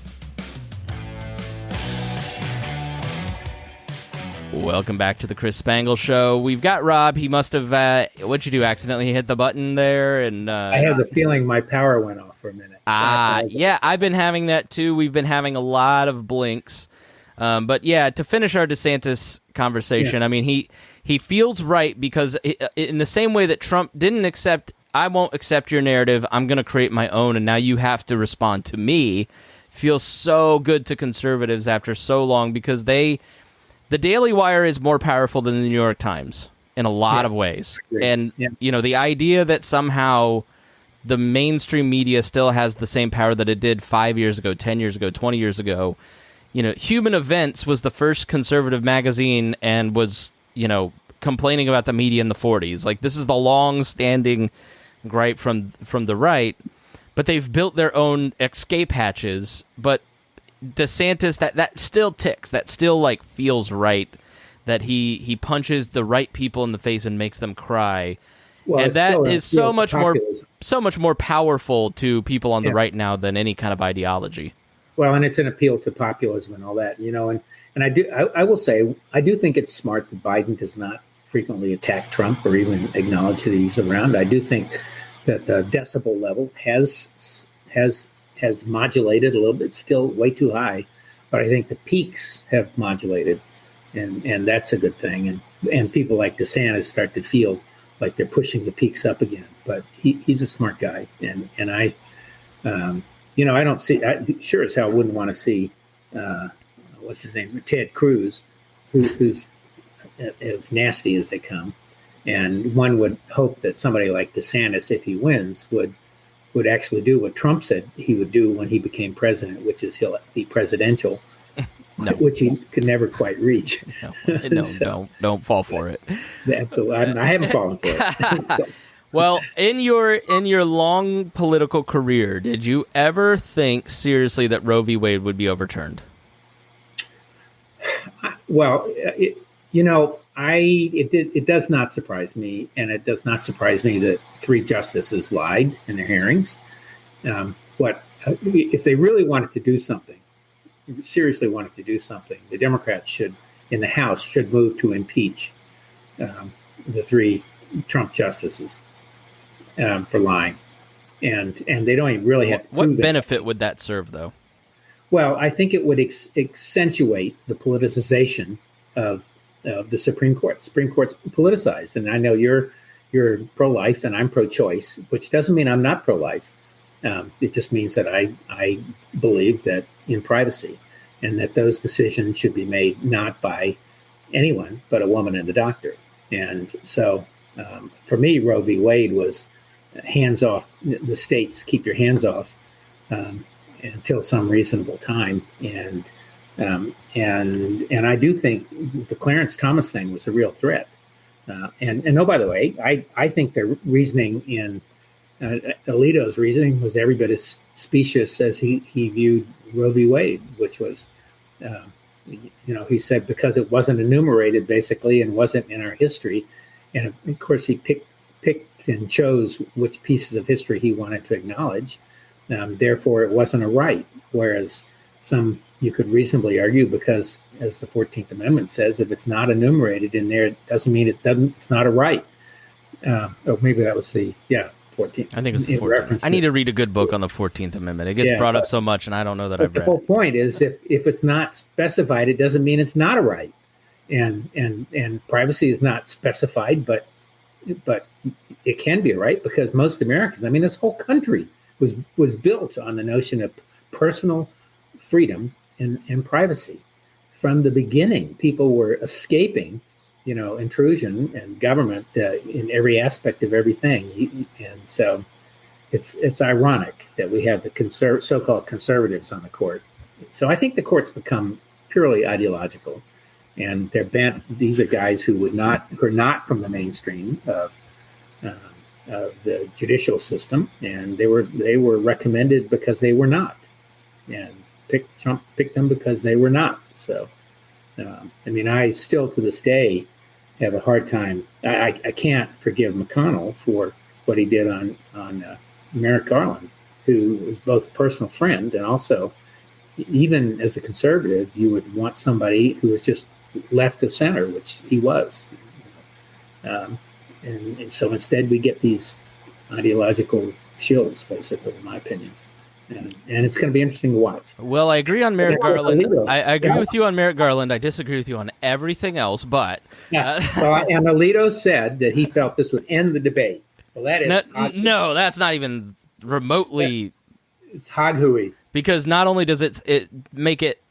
Welcome back to the Chris Spangle Show. We've got Rob. He must have, what'd you do, accidentally hit the button there? And I have the feeling my power went off for a minute. Yeah, I've been having that too. We've been having a lot of blinks. But yeah, to finish our DeSantis conversation, I mean, he feels right because in the same way that Trump didn't accept, I won't accept your narrative, I'm going to create my own, and now you have to respond to me, feels so good to conservatives after so long because the Daily Wire is more powerful than the New York Times in a lot of ways. And, the idea that somehow the mainstream media still has the same power that it did 5 years ago, 10 years ago, 20 years ago. Human Events was the first conservative magazine and was, complaining about the media in the 40s. Like, this is the long-standing gripe from the right. But they've built their own escape hatches. But DeSantis, that still ticks. That still feels right. That he punches the right people in the face and makes them cry. Well, and that is so much more powerful to people on the right now than any kind of ideology. Well, and it's an appeal to populism and all that, and I will say I do think it's smart that Biden does not frequently attack Trump or even acknowledge that he's around. I do think that the decibel level has modulated a little bit, still way too high, but I think the peaks have modulated, and that's a good thing. And people like DeSantis start to feel like they're pushing the peaks up again. But he's a smart guy, and I, I don't see. I sure as hell wouldn't want to see what's his name, Ted Cruz, who's as nasty as they come. And one would hope that somebody like DeSantis, if he wins, would actually do what Trump said he would do when he became president, which is he'll be presidential, which he could never quite reach. No, don't fall for it. Absolutely, I haven't fallen for it. Well, in your long political career, did you ever think seriously that Roe v. Wade would be overturned? Well, it does not surprise me, and it does not surprise me that 3 justices lied in their hearings. If they really wanted to do something, seriously wanted to do something, the Democrats in the House should move to impeach the 3 Trump justices for lying, and they don't even really have to prove what benefit would that serve, though? Well, I think it would accentuate the politicization of the Supreme Court. Supreme Court's politicized, and I know you're pro-life and I'm pro-choice, which doesn't mean I'm not pro-life. It just means that I believe that in privacy, and that those decisions should be made not by anyone but a woman and the doctor. And so, for me, Roe v. Wade was hands off. The states, keep your hands off until some reasonable time. And I do think the Clarence Thomas thing was a real threat. And oh, by the way, I think the reasoning in Alito's reasoning was every bit as specious as he viewed Roe v. Wade, which was, he said because it wasn't enumerated basically and wasn't in our history. And of course, he picked and chose which pieces of history he wanted to acknowledge. Therefore, it wasn't a right. Whereas some you could reasonably argue because, as the 14th Amendment says, if it's not enumerated in there, it doesn't mean it's not a right. Or maybe that was the 14th. I think it's the 14th. I need to read a good book on the 14th Amendment. It gets brought up so much, and I don't know that I've read it. The whole point is if it's not specified, it doesn't mean it's not a right. And privacy is not specified, but it can be a right because most Americans, I mean, this whole country was built on the notion of personal freedom and privacy. from the beginning. People were escaping, intrusion and government in every aspect of everything. And so it's ironic that we have the so-called conservatives on the court. So I think the court's become purely ideological, and they're bent. These are guys who are not from the mainstream of the judicial system, and they were recommended because they were not, and Trump picked them because they were not. So, I still to this day have a hard time. I can't forgive McConnell for what he did on Merrick Garland, who was both a personal friend and also, even as a conservative, you would want somebody who was just left of center, which he was. And so instead we get these ideological shills, basically, in my opinion. And it's going to be interesting to watch. Well, I agree on Merrick Garland. I agree with you on Merrick Garland. I disagree with you on everything else, but... and Alito said that he felt this would end the debate. Well, that is... No, that's not even remotely... It's hog-hooey. Because not only does it make it,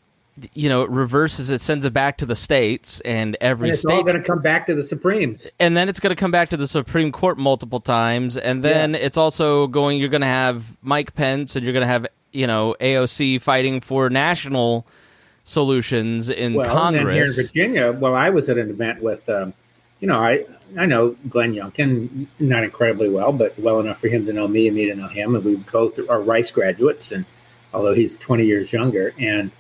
it reverses it, sends it back to the states, and it's all going to come back to the Supremes. And then it's going to come back to the Supreme Court multiple times, and then it's also you're going to have Mike Pence, and you're going to have, AOC fighting for national solutions in Congress. And here in Virginia, I was at an event with, I know Glenn Youngkin not incredibly well, but well enough for him to know me and me to know him, and we both are Rice graduates, and although he's 20 years younger, and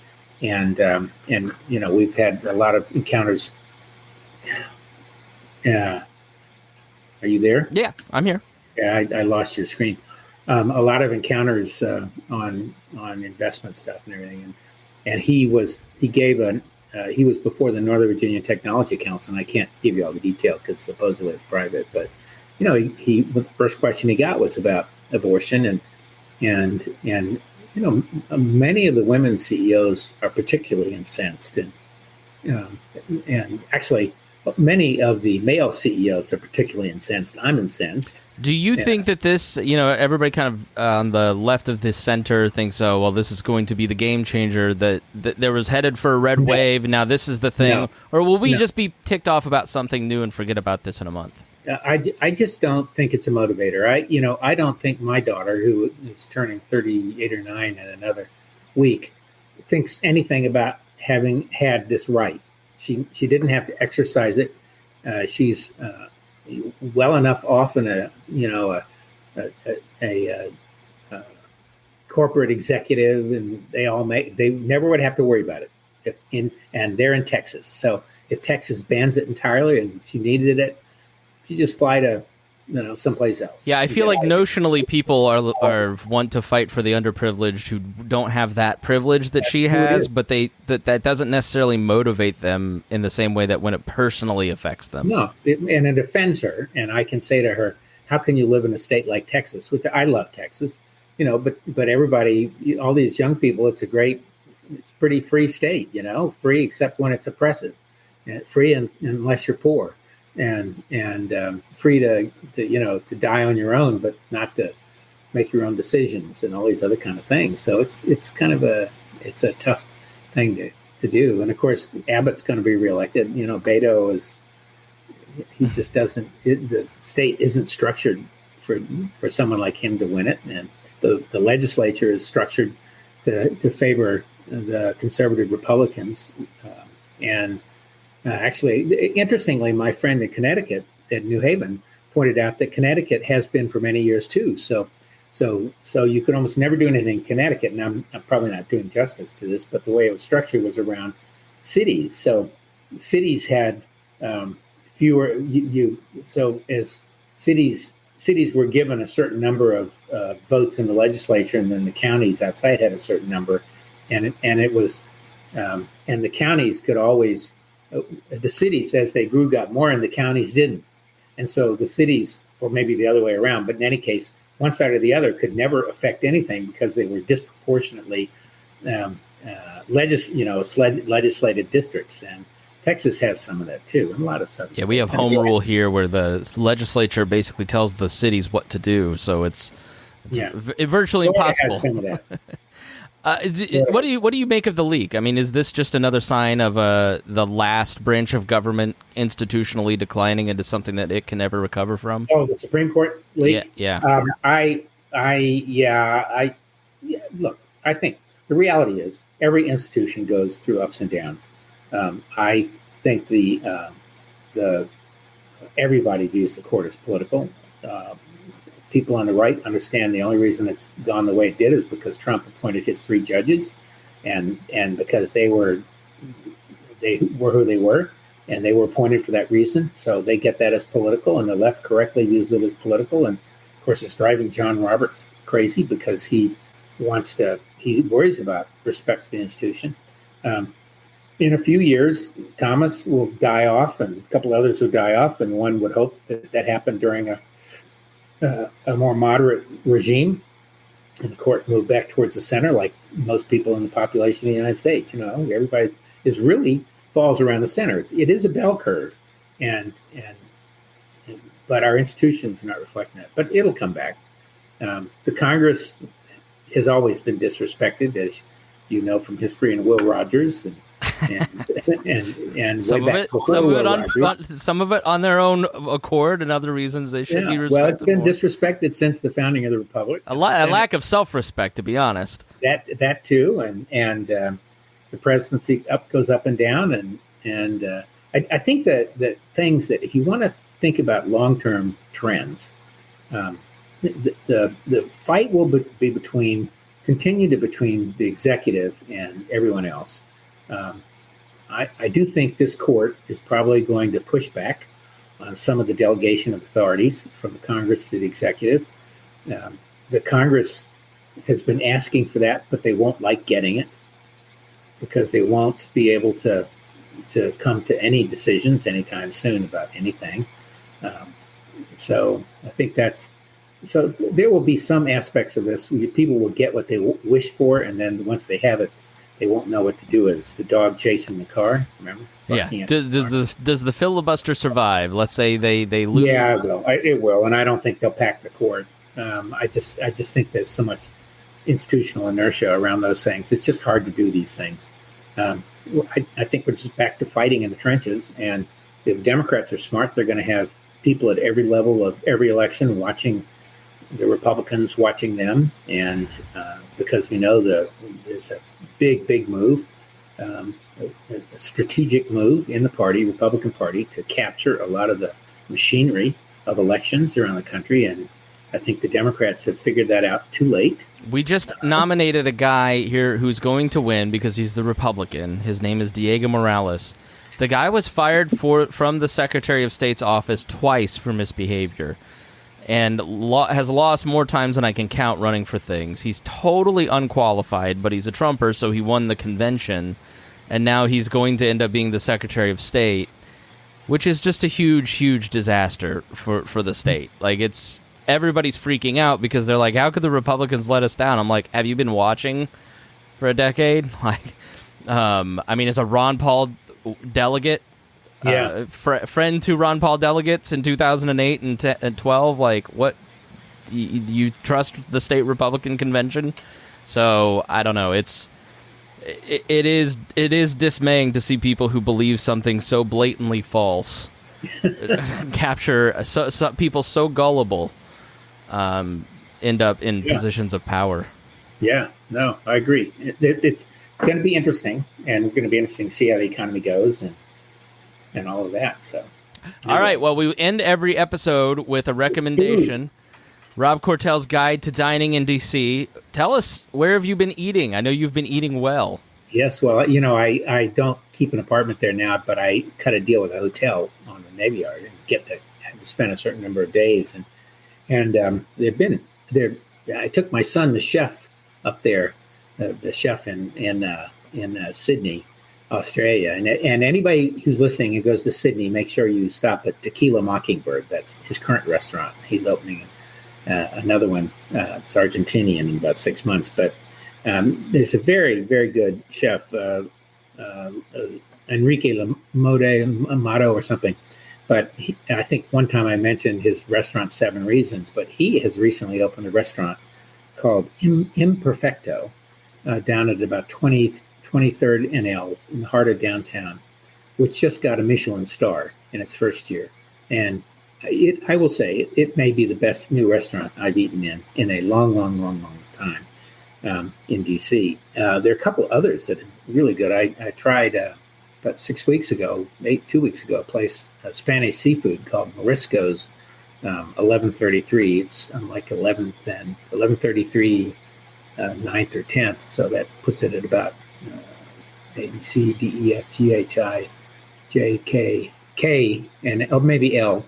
we've had a lot of encounters. Are you there? Yeah, I'm here. Yeah, I lost your screen. A lot of encounters on investment stuff and everything, and he was before the Northern Virginia Technology Council, and I can't give you all the detail because supposedly it's private. But the first question he got was about abortion, and many of the women CEOs are particularly incensed, and actually, many of the male CEOs are particularly incensed. I'm incensed. Do you think that this, everybody kind of on the left of this center thinks, oh, well, this is going to be the game changer, that there was headed for a red wave, and now this is the thing? No. Or will we just be ticked off about something new and forget about this in a month? I just don't think it's a motivator. I don't think my daughter, who is turning 38 or 9 in another week, thinks anything about having had this right. She didn't have to exercise it. She's well enough off in a corporate executive, and they never would have to worry about it. And they're in Texas, so if Texas bans it entirely, and she needed it, she just fly to someplace else. Yeah, I feel like notionally people are want to fight for the underprivileged who don't have that privilege that she has, but that doesn't necessarily motivate them in the same way that when it personally affects them. No, and it offends her. And I can say to her, how can you live in a state like Texas, which I love Texas, but everybody, all these young people, it's pretty free state, free except when it's oppressive, and free unless you're poor. And free to die on your own, but not to make your own decisions and all these other kind of things. So it's kind of a tough thing to do. And of course, Abbott's going to be reelected. Beto he just doesn't. The state isn't structured for someone like him to win it, and the legislature is structured to favor the conservative Republicans, and. Actually, interestingly, my friend in Connecticut, at New Haven, pointed out that Connecticut has been for many years too. So you could almost never do anything in Connecticut. And I'm probably not doing justice to this, but the way it was structured was around cities. So cities had fewer. So as cities were given a certain number of votes in the legislature, and then the counties outside had a certain number, and it was, and the counties could always. The cities, as they grew, got more, and the counties didn't. And so the cities, or maybe the other way around, but in any case, one side or the other could never affect anything because they were disproportionately legislated districts. And Texas has some of that too, and a lot of stuff. Yeah, we have home rule here where the legislature basically tells the cities what to do. So it's virtually impossible. Has some of that. What do you make of the leak? I mean, is this just another sign of the last branch of government institutionally declining into something that it can never recover from? Oh, the Supreme Court leak. Yeah. Look, I think the reality is every institution goes through ups and downs. I think the everybody views the court as political. People on the right understand the only reason it's gone the way it did is because Trump appointed his 3 judges, and because they were who they were, and they were appointed for that reason. So they get that as political, and the left correctly views it as political. And of course, it's driving John Roberts crazy because he worries about respect for the institution. In a few years, Thomas will die off, and a couple others will die off, and one would hope that happened during a more moderate regime, and the court moved back towards the center, like most people in the population of the United States. Everybody is really falls around the center. It is a bell curve, but our institutions are not reflecting that. But it'll come back. The Congress has always been disrespected, as you know from history, and Will Rogers and some of it on their own accord, and other reasons they should be respected. Well, it's been disrespected since the founding of the republic. A lack of self-respect, to be honest. That too, and the presidency goes up and down, and I think that things that if you want to think about long-term trends, the fight will be continue between the executive and everyone else. I do think this court is probably going to push back on some of the delegation of authorities from the Congress to the executive. The Congress has been asking for that, but they won't like getting it because they won't be able to come to any decisions anytime soon about anything. So I think so there will be some aspects of this where people will get what they wish for, and then once they have it, they won't know what to do with it. It's the dog chasing the car, remember? Yeah. Does the filibuster survive? Let's say they lose. Yeah, it will, and I don't think they'll pack the court. I just think there's so much institutional inertia around those things. It's just hard to do these things. I think we're just back to fighting in the trenches, and if Democrats are smart, they're going to have people at every level of every election watching the Republicans, watching them, and because we know there's a big move, a strategic move in the Republican Party, to capture a lot of the machinery of elections around the country, and I think the Democrats have figured that out too late. We just nominated a guy here who's going to win because he's the Republican. His name is Diego Morales. The guy was fired from the Secretary of State's office twice for misbehavior, and has lost more times than I can count running for things. He's totally unqualified, but he's a Trumper, so he won the convention, and now he's going to end up being the Secretary of State, which is just a huge disaster for the state. Like, everybody's freaking out because they're like, how could the Republicans let us down? I'm like, have you been watching for a decade? Like, I mean, as a Ron Paul delegate, friend to Ron Paul delegates in 2008 and 12, like, what, you trust the state Republican convention? So I don't know. It is dismaying to see people who believe something so blatantly false capture so people so gullible end up in positions of power. Yeah, no, I agree. It's going to be interesting, and it's going to be interesting to see how the economy goes and all of that. So, all right. Well, we end every episode with a recommendation. Rob Cortell's Guide to Dining in D.C. Tell us, where have you been eating? I know you've been eating well. Yes, well, I don't keep an apartment there now, but I cut a deal with a hotel on the Navy Yard and had to spend a certain number of days, and they've been there. I took my son, the chef, up there, the chef in Sydney, Australia, and anybody who's listening who goes to Sydney, make sure you stop at Tequila Mockingbird. That's his current restaurant. He's opening another one. It's Argentinian in about 6 months, but there's a very, very good chef, Enrique Amato or something. But I think one time I mentioned his restaurant, 7 Reasons, but he has recently opened a restaurant called Imperfecto, down at about 23rd and L in the heart of downtown, which just got a Michelin star in its first year. And I will say it may be the best new restaurant I've eaten in a long time in D.C. There are a couple others that are really good. I tried about 2 weeks ago, a place, Spanish seafood called Morisco's, 1133. It's like 11th and 1133, 9th or 10th. So that puts it at about A, B, C, D, E, F, G, H, I, J, K, and maybe L.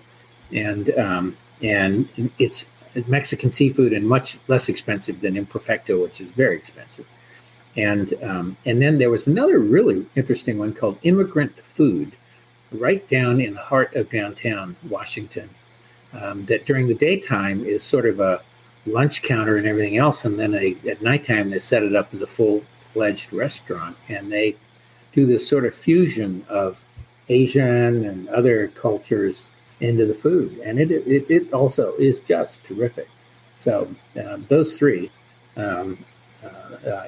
And it's Mexican seafood and much less expensive than Imperfecto, which is very expensive. And then there was another really interesting one called Immigrant Food, right down in the heart of downtown Washington, that during the daytime is sort of a lunch counter and everything else. And then at nighttime, they set it up as a full-fledged restaurant. And they do this sort of fusion of Asian and other cultures into the food. And it also is just terrific. So those three,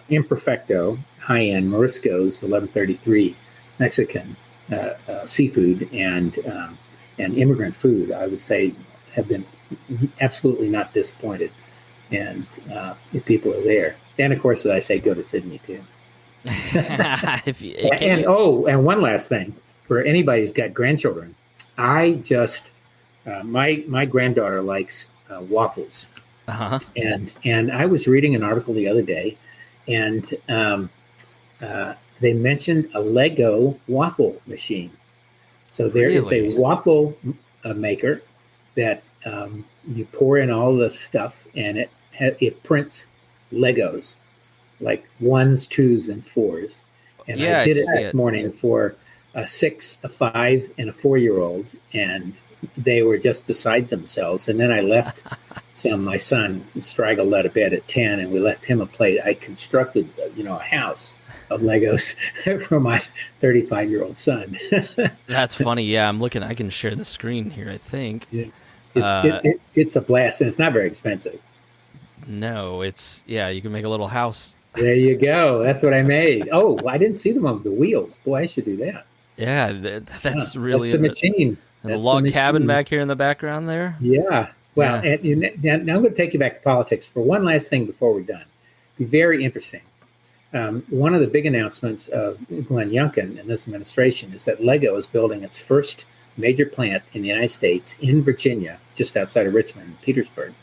Imperfecto, high-end, Morisco's, 1133, Mexican seafood, and Immigrant Food, I would say, have been absolutely not disappointed. And if people are there. And, of course, as I say, go to Sydney, too. And one last thing. For anybody who's got grandchildren, I just, my granddaughter likes waffles. Uh-huh. And I was reading an article the other day, and they mentioned a Lego waffle machine. So there is a waffle maker that you pour in all the stuff, and it prints Legos, like 1s, 2s, and 4s. And I did it this morning for a 6, a 5, and a 4-year-old, and they were just beside themselves. And then I left my son straggled out of bed at 10, and we left him a plate. I constructed, a house of Legos for my 35-year-old son. That's funny. Yeah, I'm looking. I can share the screen here, I think. Yeah. It's a blast, and it's not very expensive. No, you can make a little house. There you go. That's what I made. Oh, I didn't see them on the wheels. Boy, I should do that. Yeah, that's really the machine. And the log cabin back here in the background there. Yeah. Well, yeah. And now I'm going to take you back to politics for one last thing before we're done. Be very interesting. One of the big announcements of Glenn Youngkin and this administration is that Lego is building its first major plant in the United States in Virginia, just outside of Richmond, Petersburg,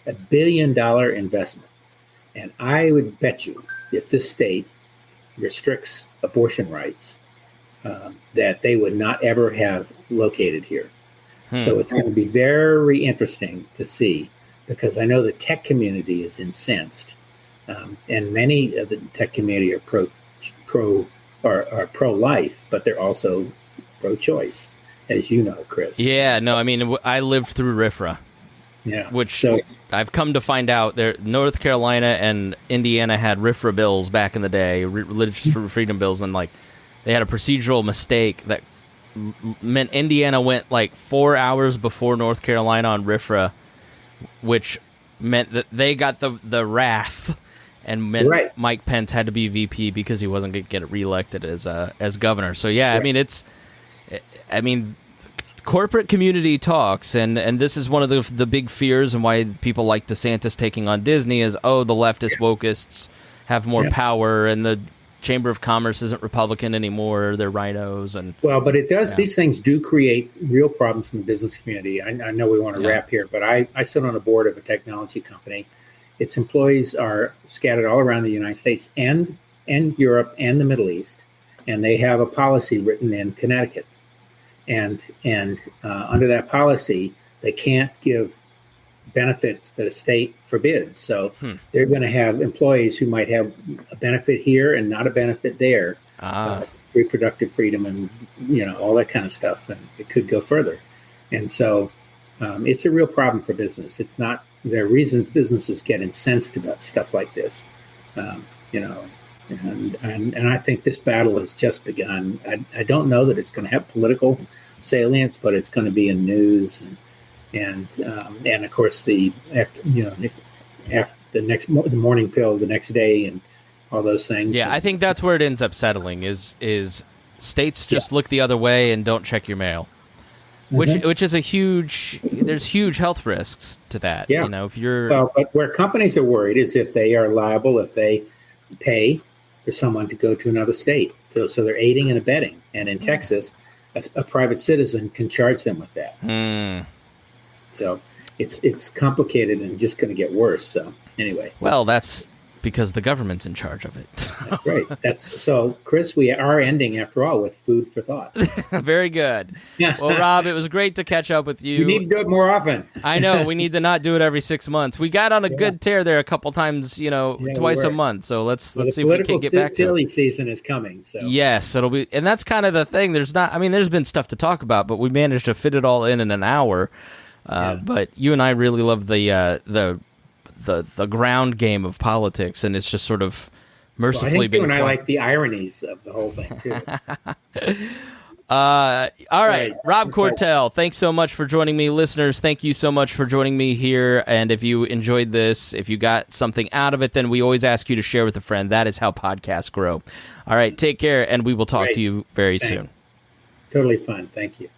$1 billion investment. And I would bet you if this state restricts abortion rights, that they would not ever have located here. So it's going to be very interesting to see, because I know the tech community is incensed, and many of the tech community are pro-life, but they're also pro-choice, as you know, Chris. Yeah, no, I mean, I lived through RFRA. Yeah, which I've come to find out North Carolina and Indiana had RFRA bills back in the day, religious freedom bills, and they had a procedural mistake that meant Indiana went 4 hours before North Carolina on RFRA, which meant that they got the wrath, and meant Mike Pence had to be VP because he wasn't going to get reelected as governor. So yeah, I mean, corporate community talks, and this is one of the big fears, and why people like DeSantis taking on Disney is, the leftist wokists have more power, and the Chamber of Commerce isn't Republican anymore, they're rhinos. But it does, these things do create real problems in the business community. I know we want to wrap here, but I sit on a board of a technology company. Its employees are scattered all around the United States and Europe and the Middle East, and they have a policy written in Connecticut. And under that policy, they can't give benefits that a state forbids. So they're going to have employees who might have a benefit here and not a benefit there, reproductive freedom and all that kind of stuff, and it could go further. And so it's a real problem for business. It's not, there are reasons businesses get incensed about stuff like this, and I think this battle has just begun. I don't know that it's going to have political salience, but it's going to be in news and of course the morning pill the next day and all those things. Yeah, I think that's where it ends up settling. Is states just look the other way and don't check your mail, which is there's huge health risks to that. Yeah. If you're but where companies are worried is if they are liable if they pay for someone to go to another state. So they're aiding and abetting. And in Texas, a private citizen can charge them with that. So it's complicated and just going to get worse. So anyway. Well, that's because the government's in charge of it. That's right. So, Chris, we are ending, after all, with food for thought. Very good. Well, Rob, it was great to catch up with you. We need to do it more often. I know. We need to not do it every 6 months. We got on a good tear there a couple times, twice a month. So let's see if we can get back to it. The political season is coming. So. Yes, it'll be. And that's kind of the thing. There's been stuff to talk about, but we managed to fit it all in an hour. But you and I really love the ground game of politics, and it's just sort of mercifully I think been. You and I like the ironies of the whole thing too. All right, Rob Quartel, thanks so much for joining me. Listeners, thank you so much for joining me here. And if you enjoyed this, if you got something out of it, then we always ask you to share with a friend. That is how podcasts grow. All right, take care, and we will talk to you very soon. Totally fun. Thank you.